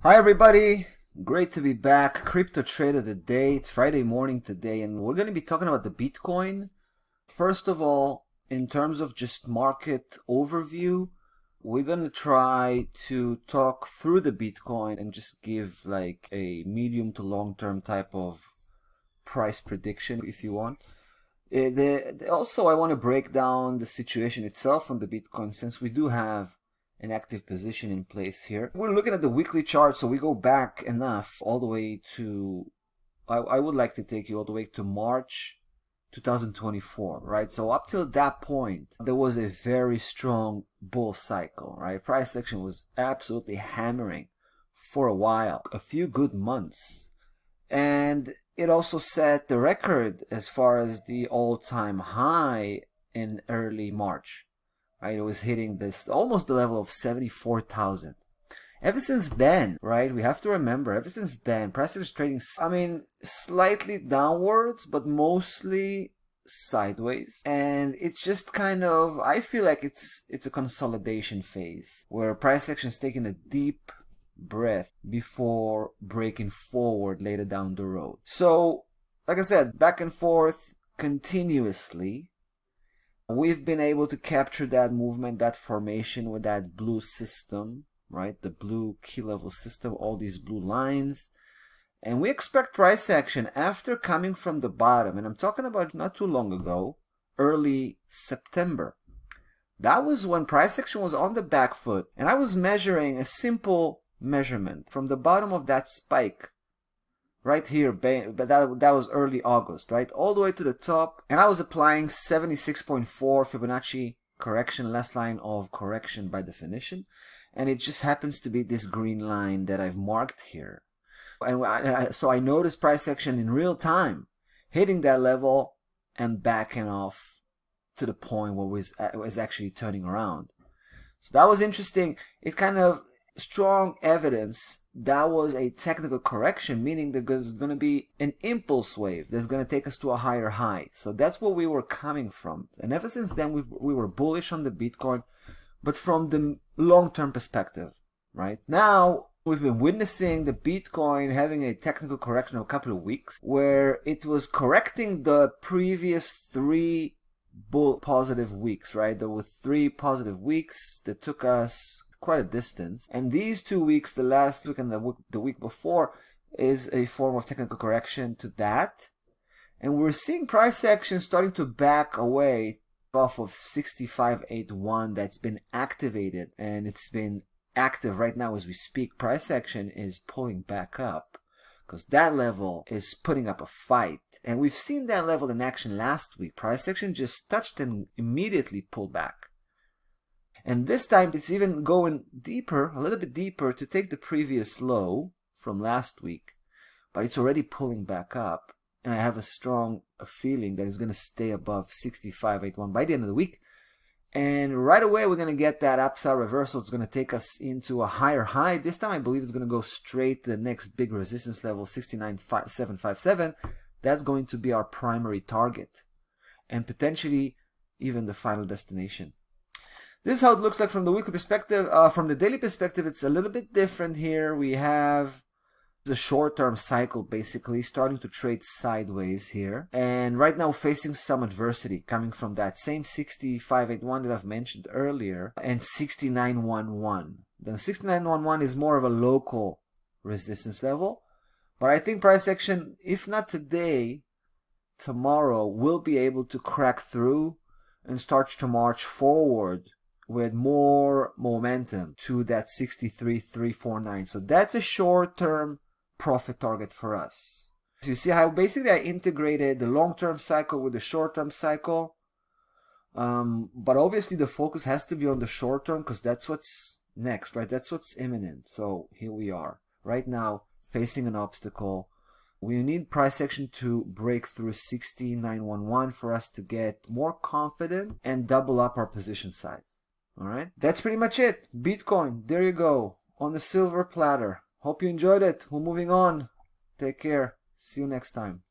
Hi everybody, great to be back. Crypto Trade of the Day. It's Friday morning today and we're going to be talking about the Bitcoin. First of all, in terms of just market overview, we're going to try to talk through the Bitcoin and just give like a medium to long term type of price prediction if you want. Also, I want to break down the situation itself on the Bitcoin since we do have an active position in place here. We're looking at the weekly chart, so we go back enough all the way to, I would like to take you all the way to March 2024, right? So up till that point, there was a very strong bull cycle, right? Price action was absolutely hammering for a while, a few good months. And it also set the record as far as the all-time high in early March. Right, it was hitting this almost the level of 74,000. Ever since then, right, we have to remember, ever since then, price is trading, slightly downwards, but mostly sideways. And it's just kind of, I feel like it's a consolidation phase where price action is taking a deep breath before breaking forward later down the road. So, like I said, back and forth continuously. We've been able to capture that movement, that formation with that blue system, right? The blue key level system, all these blue lines. And we expect price action after coming from the bottom. And I'm talking about not too long ago, early September. That was when price action was on the back foot. And I was measuring a simple measurement from the bottom of that spike right here, but that was early August, right? All the way to the top. And I was applying 76.4 Fibonacci correction, last line of correction by definition. And it just happens to be this green line that I've marked here. And so I noticed price action in real time, hitting that level and backing off to the point where it was actually turning around. So that was interesting. It kind of strong evidence that was a technical correction, meaning that there's going to be an impulse wave that's going to take us to a higher high. So that's where we were coming from. And ever since then, we were bullish on the Bitcoin, but from the long-term perspective, right? Now, we've been witnessing the Bitcoin having a technical correction of a couple of weeks where it was correcting the previous three positive weeks, right? There were 3 positive weeks that took us quite a distance, and these 2 weeks, the last week and the week before, is a form of technical correction to that. And we're seeing price action starting to back away off of 65.81 that's been activated, and it's been active right now as we speak. Price action is pulling back up because that level is putting up a fight, and we've seen that level in action last week. Price action just touched and immediately pulled back. And this time it's even going deeper, a little bit deeper, to take the previous low from last week. But it's already pulling back up. And I have a strong feeling that it's going to stay above 65.81 by the end of the week. And right away we're going to get that upside reversal. It's going to take us into a higher high. This time I believe it's going to go straight to the next big resistance level, 69.757. That's going to be our primary target. And potentially even the final destination. This is how it looks like from the weekly perspective. From the daily perspective, it's a little bit different here. We have the short-term cycle basically starting to trade sideways here. And right now facing some adversity coming from that same 65.81 that I've mentioned earlier and 69.11. The 69.11 is more of a local resistance level. But I think price action, if not today, tomorrow, will be able to crack through and start to march forward with more momentum to that 63,349. So that's a short-term profit target for us. So you see how basically I integrated the long-term cycle with the short-term cycle. But obviously the focus has to be on the short-term because that's what's next, right? That's what's imminent. So here we are right now facing an obstacle. We need price action to break through 69.11 for us to get more confident and double up our position size. All right, that's pretty much it. Bitcoin, there you go, on the silver platter. Hope you enjoyed it. We're moving on. Take care. See you next time.